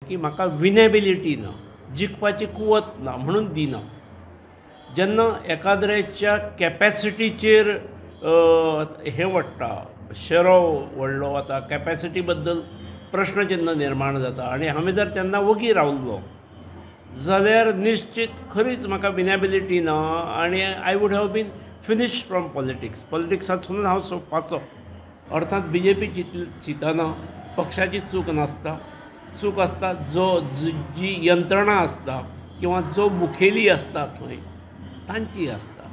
की म्हाका विनेबिलिटी ना, जिखपाची कुवत ना म्हणून दिना. जेन्ना एकाद्रेच्या कॅपॅसिटीचेर हे वडटा, शेरो व्हडलो वता, कॅपॅसिटी बद्दल प्रश्न जेन्ना निर्माण जाता आनी हांवें जर तेन्ना वगी रावल्लो जाल्यार निश्चित खरीच म्हाका विनेबिलिटी ना आनी I would have been finished from politics. पॉलिटिक्सांतसून हांव सोंपपाचो. अर्थात BJP चिंतना पक्षाची चूक नासता. चूक आसता जी यंत्रणा आसता किंवा जो मुखेली आसता थंय तांची आसता.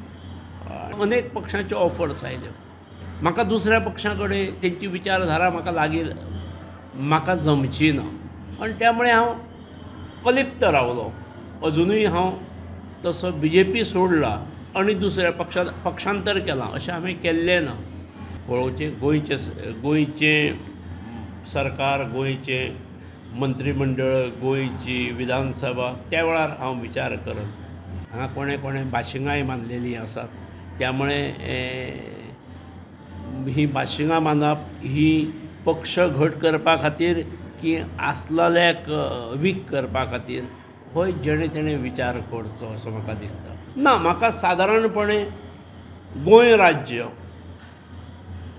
अनेक पक्षांच्यो ऑफर्स आयल्यो. म्हाका दुसऱ्या पक्षां कडेन तेंची विचारधारा म्हाका लागीं म्हाका जमची ना आनी त्यामुळे हांव अलिप्त रावलो. अजुनूय हांव तसो BJP सोडला आनी दुसऱ्या पक्षांतर केलां अशें हांवें केल्लें ना. गोंयचें सरकार, गोंयचें मंत्रिमंडळ, गोंयची विधानसभा त्या वेळार हांव विचार करत. हांगा कोणें भाशिंगाय मानलेलीं आसात. त्यामुळे ही भाशिंगां मानप ही पक्ष घट करपा खातीर की आसलेल्याक वीक करपा खातीर हो जेणे तेणें विचार करचो असो म्हाका दिसता. ना, म्हाका सादारणपणे गोंय राज्य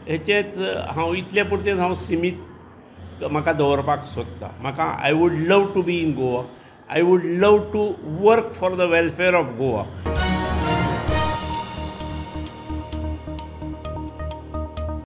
हेचेच हांव इतले पुरतेंच हांव सीमीत म्हाका दवरपाक सोदता. म्हाका I would love to be in Goa. I would love to work for the welfare of Goa.